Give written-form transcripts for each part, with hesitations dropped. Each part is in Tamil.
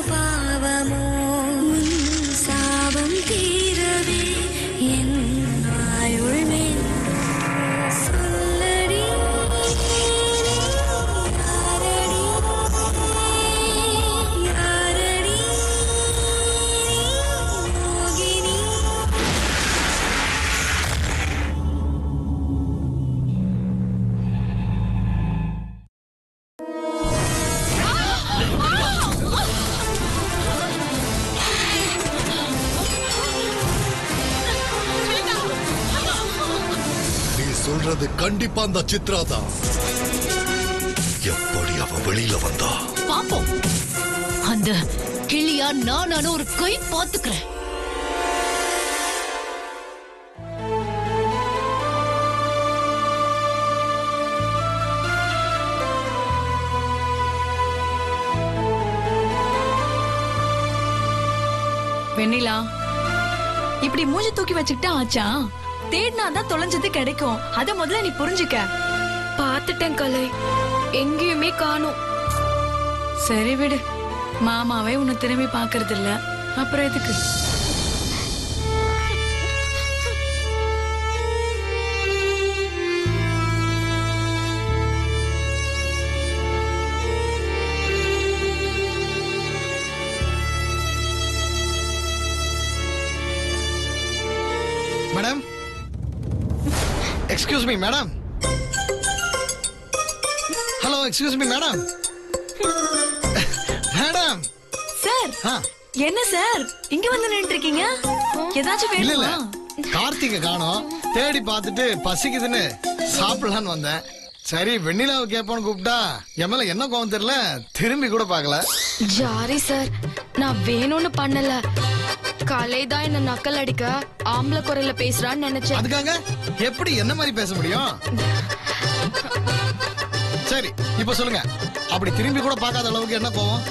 பாவமோ சாபம் தீரவே என் ஆயுள் சொல்லடி யாரடி மோகினி. சொல்றது கண்டிப்பா அந்த சித்ரா தான். எப்படி அவ வெளியில வந்தா பாப்போம். அந்த கிளியா நானான ஒரு கை பாத்துக்கிறேன். வெண்ணிலா, இப்படி மூஞ்சி தூக்கி வச்சுக்கிட்டா ஆச்சா? தேடினாதான் தொலைஞ்சது கிடைக்கும். அத முதல்ல நீ புரிஞ்சுக்க. பாத்துட்டேன் கலை, எங்கேயுமே காணோம். சரி விடு, மாமாவே உன்னை திரும்பி பாக்குறது இல்ல, அப்புறம் எதுக்கு? Madam, excuse me madam. Hello, excuse me madam. Madam sir, என்ன சார் இங்க வந்து நின்று இருக்கீங்க? ஏதாச்சும் இல்ல இல்ல, வேணுமா? கார்த்திகை காணோம், தேடி பார்த்துட்டு பசிக்குதுன்னு சாப்பிடலான்னு வந்தேன். சரி, வெண்ணிலாவை கேட்போன்னு கூப்பிட்டா என் மேல என்ன கோவம் தெரியல, திரும்பி கூட பார்க்கல. ஜாரி சார், நான் வேணும்னு பண்ணல. கலைதான் என்ன நக்கல் அடிக்க ஆம்பளை குரல்ல பேசுறான்னு நினைச்சேன். அதுக்காக எப்படி என்ன மாதிரி பேச முடியும்? சரி, இப்ப சொல்லுங்க, அப்படி திரும்பி கூட பார்க்காத அளவுக்கு என்ன கோவம்?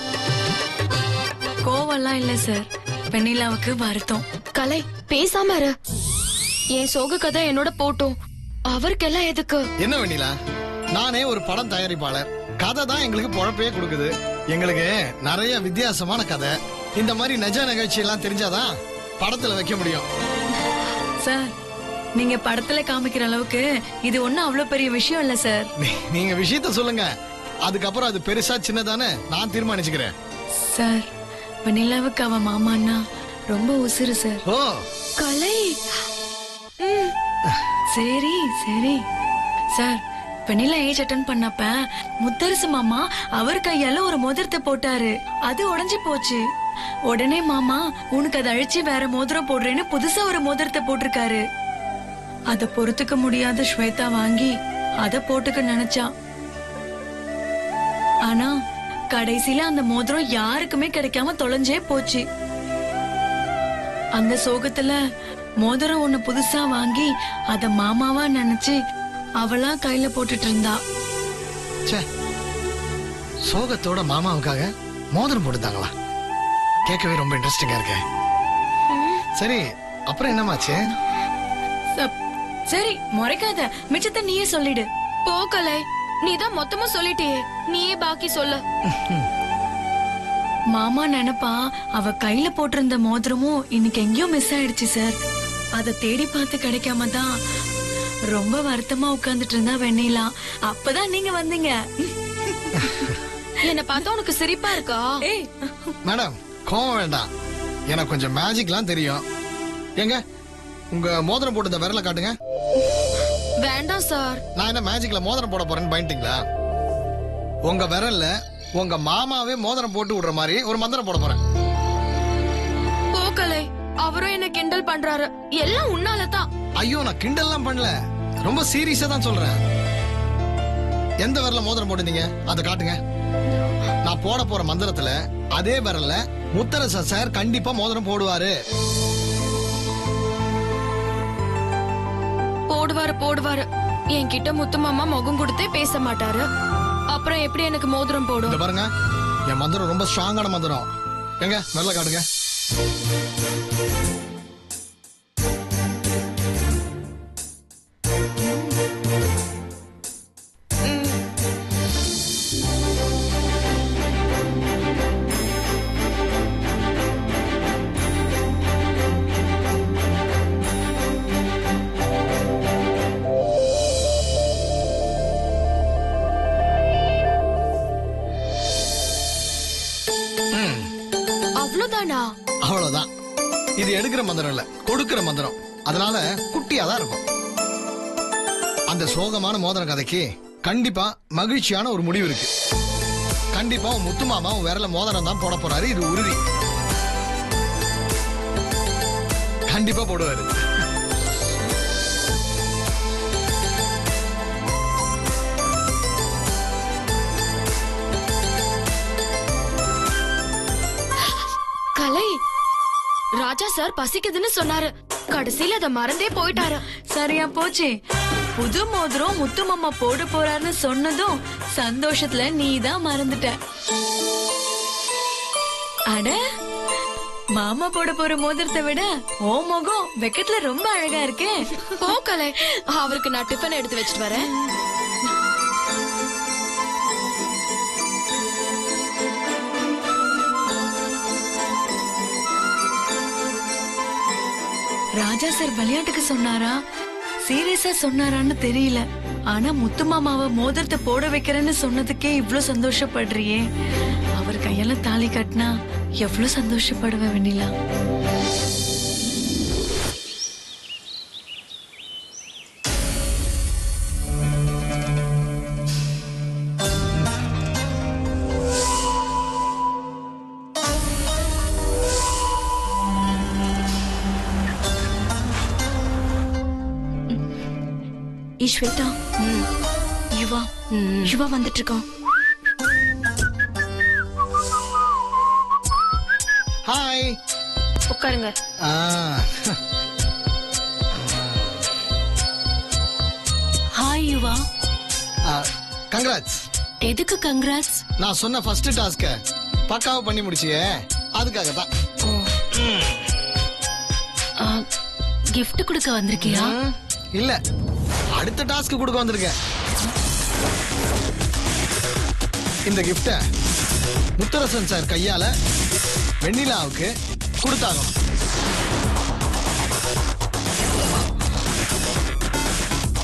கோவம்லாம் இல்ல சார், வெண்ணிலாவுக்கு வருத்தம். கலை, பேசாம இரு. என் சோக கதை என்னோட போட்டும், அவருக்கெல்லாம் எதுக்கு? என்ன வெண்ணிலா, நானே ஒரு படம் தயாரிப்பாளர். கதை தான் எங்களுக்கு பொழப்பையே கொடுக்குது. எங்களுக்கு நிறைய வித்தியாசமான கதை, இந்த மாதிரி நிஜ நிகழ்ச்சி எல்லாம் தெரிஞ்சாதான் படத்துல வைக்க முடியும். சார், நீங்க படத்துல காமிக்கிற அளவுக்கு இது ஒண்ணும் அவ்வளவு பெரிய விஷயம் இல்ல சார். நீங்க விஷயத்த சொல்லுங்க, அதுக்கப்புறம் அது பெருசா சின்னதானு நான் தீர்மானிச்சுக்கிறேன். சார், வெண்ணிலாவுக்கு அவ மாமான்னா ரொம்ப உசுறு சார். ஓ கலை, சரி சரி சார், வெண்ணிலா ஏஜ் அட்டன் பண்ணப்ப முத்தரசு மாமா அவர் கையால ஒரு மோதிரத்தை போட்டாரு, அது உடைஞ்சு போச்சு. உடனே மாமா உனக்கு அதை அழிச்சு வேற மோதிரம் போடுறேன்னு புதுசா ஒரு மோதிரத்தை போட்டிருக்காரு. அத பொறுத்துக்க முடியாத ஸ்வேதா வாங்கி அத போட்டுக்க நினைச்சா. ஆனா கடைசியில அந்த மோதிரம் யாருக்குமே கிடைக்காம தொலைஞ்சே போச்சு. அந்த சோகத்துல மோதிரம் ஒண்ணு புதுசா வாங்கி அத மாமாவா நினைச்சு அவளா கையில போட்டுட்டு இருந்தா. சோகத்தோட மாமாவுக்காக மோதிரம் போட்டுட்டாங்களா? கேட்கவே ரொம்ப இன்ட்ரெஸ்டிங்கா இருக்கு. சரி, அப்புறம் என்னமாச்சு? சரி, முறைக்காத, மிச்சத்தை நீயே சொல்லிடு. போ கலை, நீதான் மொத்தமா சொல்லிட்டியே, நீயே பாக்கி சொல்ல. மாமா நினைப்பா அவ கையில போட்டிருந்த மோதிரமும் இன்னைக்கு எங்கேயோ மிஸ் ஆயிடுச்சு சார். அத தேடி பார்த்து கிடைக்காம தான் ரொம்ப வருத்தமா உட்கார்ந்துட்டு இருந்தா வெண்ணிலா. அப்பதான் நீங்க வந்தீங்க. என்ன பார்த்தா உனக்கு சிரிப்பா இருக்கா? ஏய் மேடம், கோவம் வேண்டாம், எனக்கு கொஞ்சம் மேஜிக்லாம் தெரியும். எங்க உங்க மோதிரம் போட்டு இந்த விரல காட்டுங்க. வேண்டாம் சார். நான் என்ன மேஜிக்ல மோதிரம் போட போறேன்னு பயந்துட்டீங்களா? உங்க விரல்ல உங்க மாமாவே மோதிரம் போட்டு விடுற மாதிரி ஒரு மந்திரம் போட போறேன். போ கலை, அவரும் என்ன கிண்டல் பண்றாரு. எல்லாம் உன்னாலதான். ஐயோ, நான் கிண்டல்லாம் பண்ணல, ரொம்ப சீரியஸா தான் சொல்றேன். எந்த விரல மோதிரம் போட்டுனீங்க அதை காட்டுங்க. நான் போட போற மந்திரத்துல அதே விரல்ல முத்தரச சார் கண்டிப்பா மோதிரம் போடுவாரு. போடுவாரு போடுவாரு. என்கிட்ட முத்து மாமா முகம் கொடுத்தே பேச மாட்டாரு. அப்புறம் எப்படி எனக்கு மோதிரம் போடும்? இந்த பாருங்க, என் மந்திரம் ரொம்ப ஸ்ட்ராங்கான மந்திரம். எங்க விரல காட்டுங்க. அவ்வளவுதானா? அவ்வளவுதான். இது எடுக்கிற மந்திரம் இல்ல, கொடுக்கிற மந்திரம். அதனால குட்டியா தான் இருக்கும். அந்த சோகமான மோதிர கதைக்கு கண்டிப்பா மகிழ்ச்சியான ஒரு முடிவு இருக்கு. கண்டிப்பா உன் முத்து மாமா உன் விரல மோதிரம் தான் போட போறாரு, இது உறுதி. கண்டிப்பா போடுவாரு. கலை, ராஜா சார் பசிக்குதுன்னு சொன்னாரு. கடைசியில அத மறந்தே போயிட்டாரு. சரியா போச்சு. புது மோதிரம் முத்து மாமா போட போறாருன்னு சொன்னதும் சந்தோஷத்துல நீதான் மறந்துட்ட. அட, மாமா போட போற மோதிரத்தை விட ஓ முகம் வெக்கத்துல ரொம்ப அழகா இருக்கே. போ கலை, அவருக்கு நான் டிஃபன் எடுத்து வச்சிட்டு வரேன். ராஜா சார் விளையாட்டுக்கு சொன்னாரா சீரியஸா சொன்னாரான்னு தெரியல. ஆனா முத்து மாமாவை மோதிரத்தை போட வைக்கிறேன்னு சொன்னதுக்கே இவ்ளோ சந்தோஷப்படுறியே. அவர் கையால தாலி கட்டினா எவ்வளவு சந்தோஷப்படுவேன் வெண்ணிலா. ஸ்வேதா, யுவா வந்துட்டு இருக்கான். ஹாய், உட்காருங்க. ஹாய் யுவா. கங்க்ராட்ஸ். எதுக்கு கங்க்ராட்ஸ்? நான் சொன்ன ஃபர்ஸ்ட் டாஸ்க பக்காவா பண்ணி முடிச்சியே, அதுக்காக தான். கிஃப்ட் கொடுக்க வந்திருக்கியா? இல்ல, அடுத்த டாஸ்க் கொடுக்க வந்திருக்கேன். இந்த கிஃப்ட முத்தரசன் சார் கையால வெண்ணிலாவுக்கு கொடுத்தாகணும்.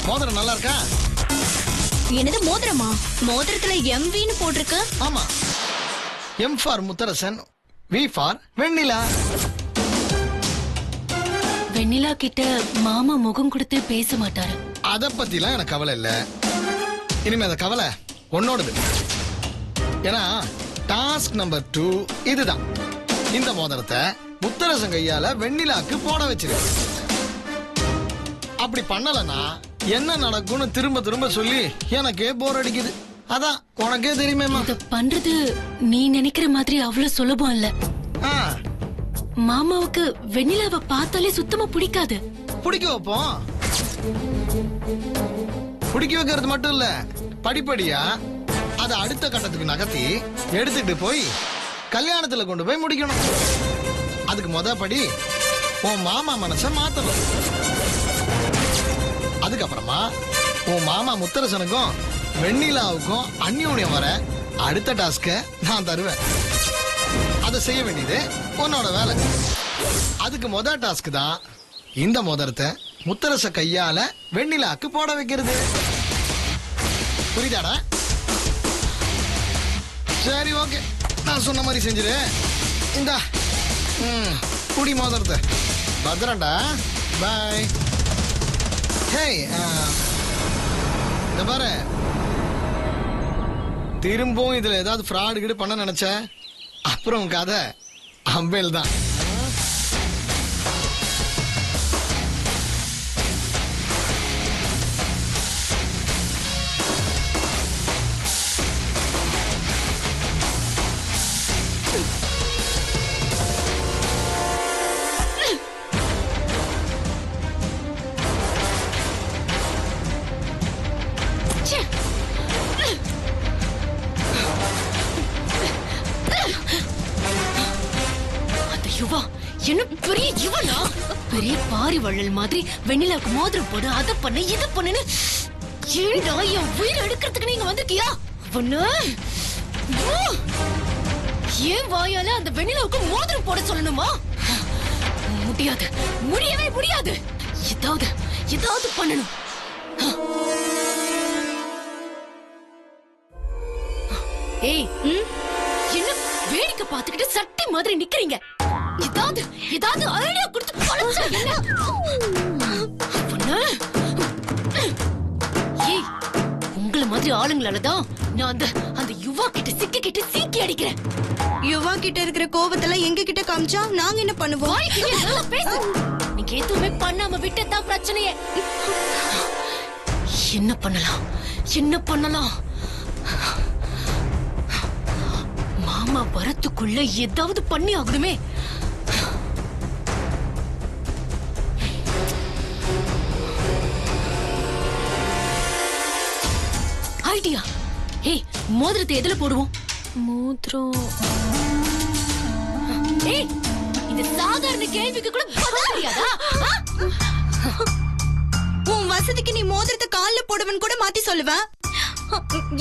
மோதிரம் நல்லா இருக்கா? என்னது மோதிரமா? மோதிரத்துல எம்வின்னு போட்டிருக்க. ஆமா, M for Mutharasan, V for Vennila. Vennila கிட்ட மாமா முகம் கொடுத்து பேச மாட்டாரு. அத பத்திலாம் எனக்கு கவலை இல்ல. இனிமே அந்த கவலை உன்னோடது. ஏன்னா டாஸ்க் நம்பர் 2 இதுதான். இந்த மோதிரத்தை முத்தரசன் கையால வெண்ணிலாக்கு போட வச்சிரு. அப்படி பண்ணலன்னா என்ன நடக்கும்னு திரும்ப திரும்ப சொல்லி எனக்கே போர் அடிக்குது. அதான் உனக்கே தெரியுமேமா. இத பண்றது நீ நினைக்கிற மாதிரி அவ்வளவு சுலபம் இல்ல. மாமாவுக்கு வெண்ணிலாவை பார்த்தாலே சுத்தமா பிடிக்காது. பிடிக்க வைப்போம். பிடிக்க வைக்கிறது மட்டும் இல்ல, படிப்படியா அதை அடுத்த கட்டத்துக்கு நகர்த்தி எடுத்துட்டு போய் கல்யாணத்துல கொண்டு போய் முடிக்கணும். அதுக்கு முத படி உன் மாமா மனச மாத்தணும். அதுக்கப்புறமா உன் மாமா முத்தரசனுக்கும் வெண்ணிலாவுக்கும் அந்யோன்யம் வர அடுத்த டாஸ்க நான் தருவேன். அதை செய்ய வேண்டியது உன்னோட வேலை. அதுக்கு முத டாஸ்க் தான் இந்த மோதிரத்தை முத்தரச கையால வெண்ணிலாக்கு போட வைக்கிறது. புரியுதாடா? சரி, ஓகே, நான் சொன்ன மாதிரி செஞ்சிரு. இந்தா குடி மோதிரத்தை. பத்திரம்டா. பாய். ஹேய், இந்த பாரு, திரும்பவும் இதுல ஏதாவது ஃப்ராடு கீடு பண்ண நினைச்ச அப்புறம் கதை அம்பேல் தான். யுவா என்ன பெரிய யுவனா? பெரிய பாரி வள்ளல் மாதிரி வெண்ணிலாவுக்கு மோதிரம் போடு, அதை பண்ணு, இதை பண்ணுன்னு. ஏண்டா என் உயிரை எடுக்கிறதுக்கு நீங்க வந்திருக்கியா? ஏன் வாயால அந்த வெண்ணிலாவுக்கு மோதிரம் போட சொல்லணுமா? முடியாது, முடியவே முடியாது. ஏதாவது பண்ணணும். ஏய், என்ன வேடிக்கை பார்த்துக்கிட்டு சட்டி மாதிரி நிக்கிறீங்க? ஏதாவது ஏதாவது ஐடியா கொடுத்து பழச்சா என்ன? பொண்ணு. ஏய், உங்கள மாதிரி ஆளுங்களாலதான் நான் அந்த யுவா கிட்ட சிக்கிக்கிட்டு சீக்கி அடிக்கிறேன். யுவா கிட்ட இருக்கிற கோபத்துல எங்க கிட்ட காமிச்சா நாங்க என்ன பண்ணுவோம்? வாய்க்கிட்ட நல்லா பேசு. நீங்க எதுவுமே பண்ணாம விட்டதான் பிரச்சனையே. என்ன பண்ணலாம், என்ன பண்ணலாம்? மாமா வரத்துக்குள்ள ஏதாவது பண்ணி ஆகணுமே. ஐடியா. ஏய், மோதிரத்தை எதுல போடுவோம்? மோதிரம். ஏய், இந்த சாதாரண கேள்விக்கு கூட பதில் தெரியாதா? உன் வசதிக்கு நீ மோதிரத்தை கால்ல போடுவன் கூட மாத்தி சொல்லுவேன்.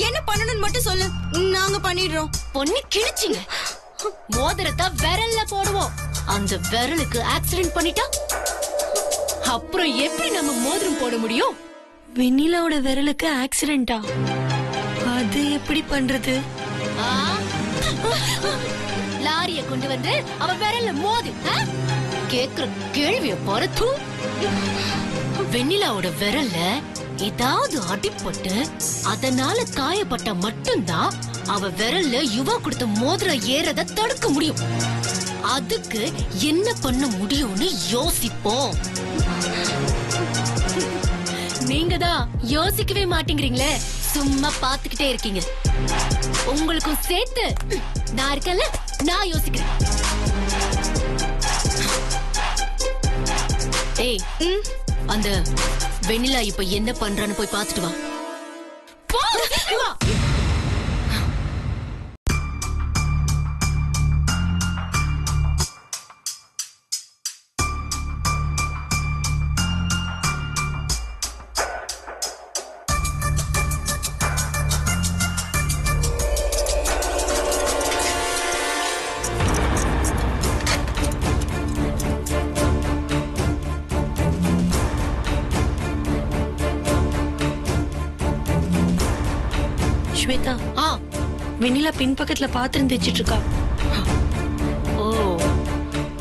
என்ன பண்ணணும்னு மட்டும் சொல்லு, நாங்க பண்ணிடுறோம். பொண்ணு கிழிச்சிங்க. மோதிரத்தை விரல்ல போடுவோம். அந்த விரலுக்கு ஆக்சிடென்ட் பண்ணிட்டா அப்புறம் எப்படி நம்ம மோதிரம் போட முடியும்? வெண்ணிலாவோட விரலுக்கு ஆக்சிடென்டா? அது எப்படி பண்றது? ஆ? லாரிய கொண்டு வந்து அவ விரல்ல மோது. கேக்குற கேள்விய பொறுத்து வெண்ணிலாவோட விரல்ல ஏதாவது அடிபட்டு அதனால காயப்பட்ட மட்டும்தான் அவ விரல்ல யுவா கொடுத்த மோதிரம் ஏறத தடுக்க முடியும். அதுக்கு என்ன பண்ண முடியும்னு யோசிப்போம். நீங்க தான் யோசிக்கவே மாட்டேங்கிறீங்களே, சும்மா பாத்துக்கிட்டே இருக்கீங்க. உங்களுக்கும் சேர்த்து நான் இருக்கேன்ல, நான் யோசிக்கிறேன். ஏய், அந்த வெண்ணிலா இப்ப என்ன பண்றான்னு போய் பாத்துட்டு வா. போ, வா. ஸ்வேதா, வெண்ணிலா பின்பக்கத்துல பாத்திரம் தேய்ச்சிட்டு இருக்கா. ஓ,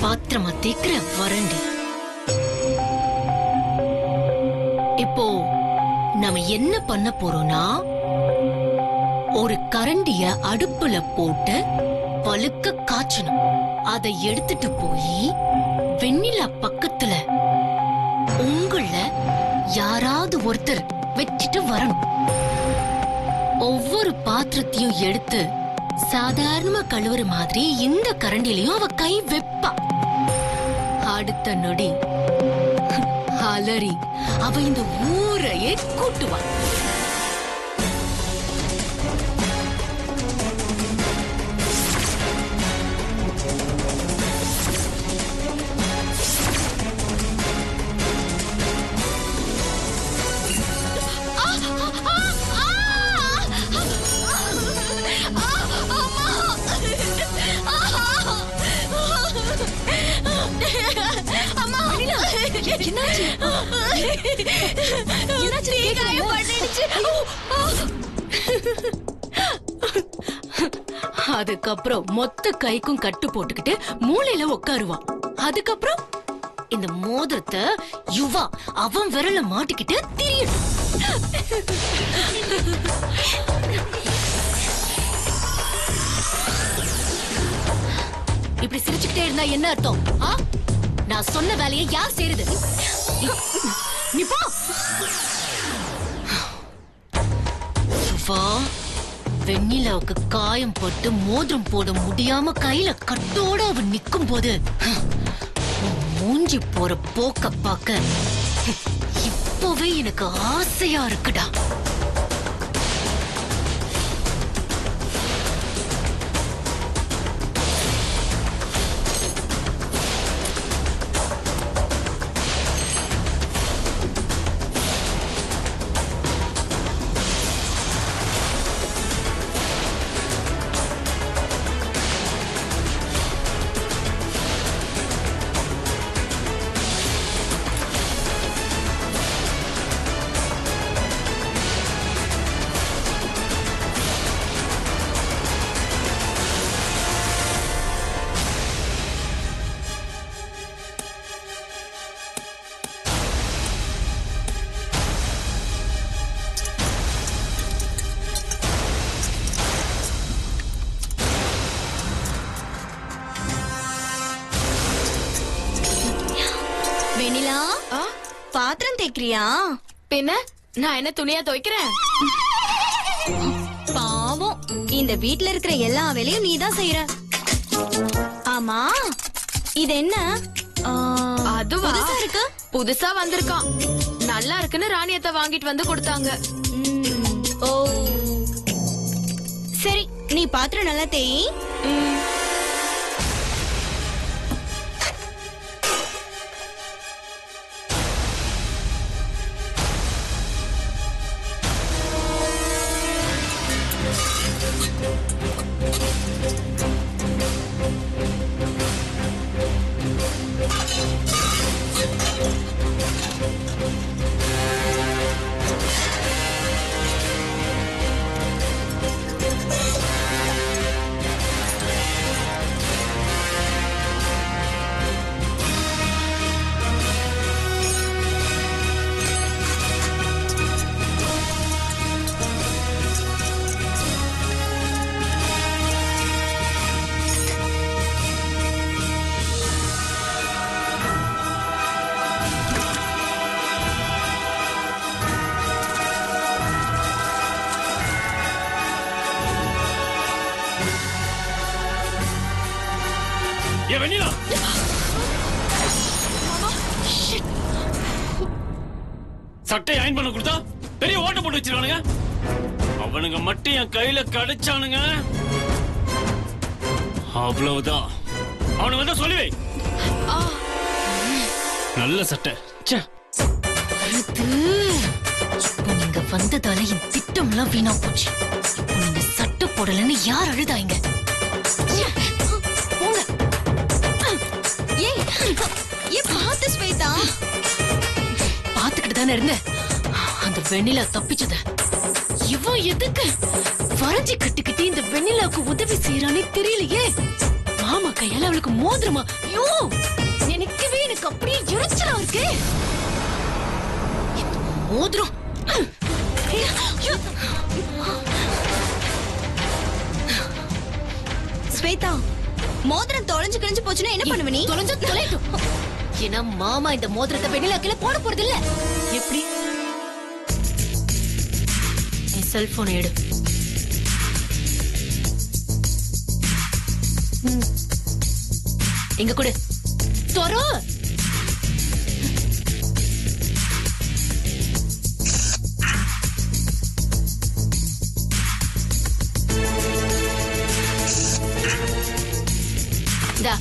பாத்திரமா தேக்கிற வரண்டி. இப்போ நாம என்ன பண்ண போறோம்னா, ஒரு கரண்டிய அடுப்புல போட்டு பழுக்க காய்ச்சணும். அதை எடுத்துட்டு போய் வெண்ணிலா பக்கத்துல உங்கள யாராவது ஒருத்தர் வச்சிட்டு வரணும். ஒவ்வொரு பாத்திரத்தையும் எடுத்து சாதாரணமா கழுவுற மாதிரி இந்த கரண்டிலையும் அவ கை வெப்பா. அடுத்த நொடி அலறி அவ இந்த ஊரையே கூட்டுவா. அதுக்கப்புறம் மொத்த கைக்கும் கட்டு போட்டுக்கிட்டு மூளையில உட்காருவா. அதுக்கப்புறம் இந்த மோதிரத்தை யுவா அவன் விரல மாட்டிக்கிட்டு திரியணும். இப்படி சிரிச்சுக்கிட்டே இருந்தா என்ன அர்த்தம்? நான் சொன்ன வேலையை யார் செய்யறது? நீ போ. வெண்ணிலாவுக்கு காயம் பட்டு மோதிரம் போட முடியாம கையில கட்டோட அவன் நிக்கும் போது மூஞ்சி போற போக்க பார்க்க இப்பவே எனக்கு ஆசையா இருக்குடா. வெண்ணிலா ஆ? பாத்திரம் தேய்க்கிறியா? பின்ன நான் என்ன துணியா துவைக்கிறேன்? பாவம், இந்த வீட்ல இருக்கிற எல்லா வேலையும் நீதான் செய்யற. ஆமா, இது என்ன? அதுவா? புதுசா இருக்கு. புதுசா வந்திருக்கான். நல்லா இருக்குன்னு ராணியத்தை வாங்கிட்டு வந்து கொடுத்தாங்க. ஓ, சரி, நீ பாத்திரம் நல்லா தேய். ம். ஏ வெண்ணிலா, சட்டை அயன் பண்ண கொடுத்தா பெரிய ஓட்ட போட்டு வச்சிருக்கானுங்க. அவனுங்க மட்டும் என் கையில கிடைச்சானுங்க, அவ்வளவுதான். அவனுங்க வந்து சொல்லி வை. நல்ல சட்டை. ச்சே. நீங்க வந்ததால என் திட்டம்லாம் வீணா போச்சு. இப்போ நீங்க சட்டை போடலன்னு யார் அழுதாங்க? போங்க. ஏய், ஏன் பாத்து ஸ்வேதா? பாத்துக்கிட்டு தானே இருந்த. அந்த வெண்ணிலா தப்பிச்சத இவன் எதுக்கு வரைஞ்சி கட்டிக்கிட்டு இந்த வெண்ணிலாவுக்கு உதவி செய்யறானே தெரியலையே. மாமா கையால அவளுக்கு மோதிரமா? ஐயோ, நினைக்கவே எனக்கு அப்படியே எரிச்சலா இருக்கு. இந்த மோதிரம். ஸ்வேதா, மோதிரம் தொலைஞ்சு கிழிஞ்சு போச்சுன்னா என்ன பண்ணுவ நீ? தொலைஞ்சா தொலைட்டும். ஏன்னா மாமா இந்த மோதிரத்தை வெண்ணிலா கையில போட போறது இல்ல. எப்படி? என் செல்போனை எடு. எங்க கொடு. தொரோ. இந்தா.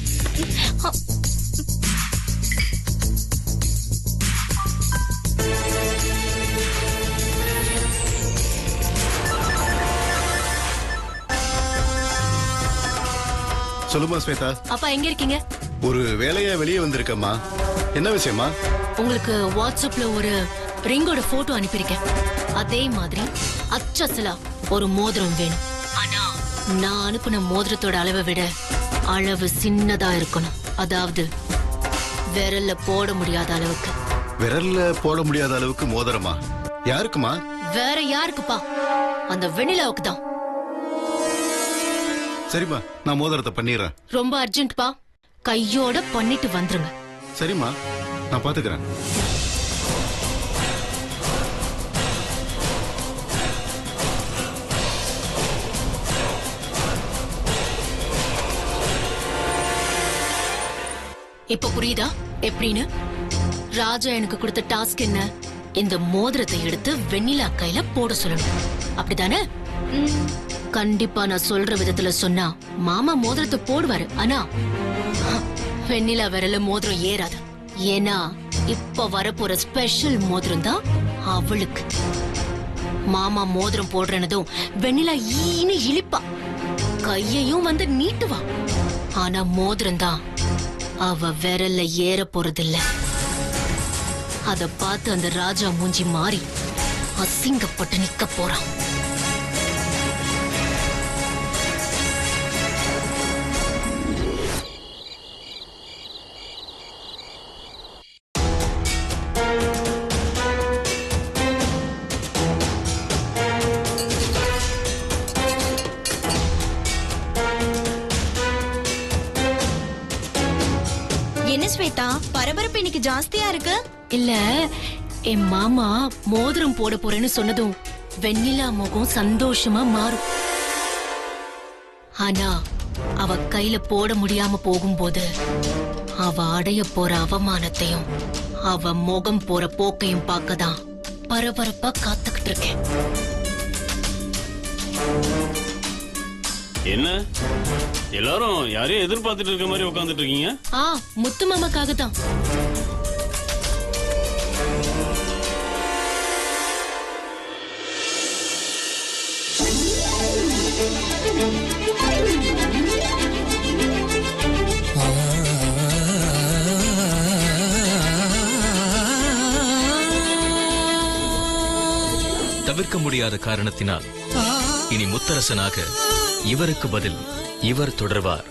சொல்லுமா ஸ்வேதா. அப்பா எங்க இருக்கீங்க? ஒரு வேலையா வெளியே வந்திருக்கம்மா. என்ன விஷயமா? உங்களுக்கு வாட்ஸ்அப்ல ஒரு ரிங்கோட போட்டோ அனுப்பியிருக்கேன். அதே மாதிரி அச்சசலா ஒரு மோதிரம் வேணும். ஆனா நான் அனுப்பின மோதிரத்தோட அளவை விட அளவு சின்னதா இருக்கணும். அதாவது விரல்ல போட முடியாத அளவுக்கு. விரல்ல போட முடியாத அளவுக்கு மோதிரமா? யாருக்குமா? வேற யாருக்குப்பா? அந்த வெண்ணிலாவுக்கு தான். சரிம்மா, நான் மோதிரத்தை பண்ணிடுறேன். ரொம்ப அர்ஜென்ட்பா, கையோட பண்ணிட்டு வந்துருங்க. சரிம்மா, நான் பாத்துக்கிறேன். இப்ப புரியுதா எப்படின்னு? ராஜா எனக்கு கொடுத்த டாஸ்க் என்ன? இந்த மோதிரத்தை எடுத்து வெண்ணிலா கையில போட சொல்லணும். அப்படிதானே? கண்டிப்பா நான் சொல்ற விதத்துல சொன்னா மாமா மோதிரத்தை போடுவாரு. ஆனா வெண்ணிலா விரல மோதிரம் ஏறாது. ஏன்னா இப்ப வரப்போற ஸ்பெஷல் மோதிரம் தான் அவளுக்கு. மாமா மோதிரம் போடுறனதும் வெண்ணிலா ஈன்னு இழிப்பா, கையையும் வந்து நீட்டுவா. ஆனா மோதிரம் தான் அவ விரல்ல ஏற போறதில்ல. அத பார்த்து அந்த ராஜா மூஞ்சி மாறி அசிங்கப்பட்டு நிக்க போறான். என்ன ஸ்வேதா, பரபரப்பு இன்னைக்கு ஜாஸ்தியா இருக்கு. இல்ல, என் மாமா மோதிரம் போட போறேன்னு சொன்னதும் வெண்ணிலா முகம் சந்தோஷமா மாறும். ஆனா அவ கையில போட முடியாம போகும்போது அவ அடைய போற அவமானத்தையும் அவ முகம் போற போக்கையும் பார்க்கதான் பரபரப்பா காத்துக்கிட்டு இருக்கேன். என்ன எல்லாரும் யாரையும் எதிர்பார்த்துட்டு இருக்க மாதிரி உட்காந்துட்டு இருக்கீங்க? முத்து மாமாக்காக தான். தவிர்க்க முடியாத காரணத்தினால் இனி முத்தரசனாக இவருக்கு பதில் இவர் தொடர்வார்.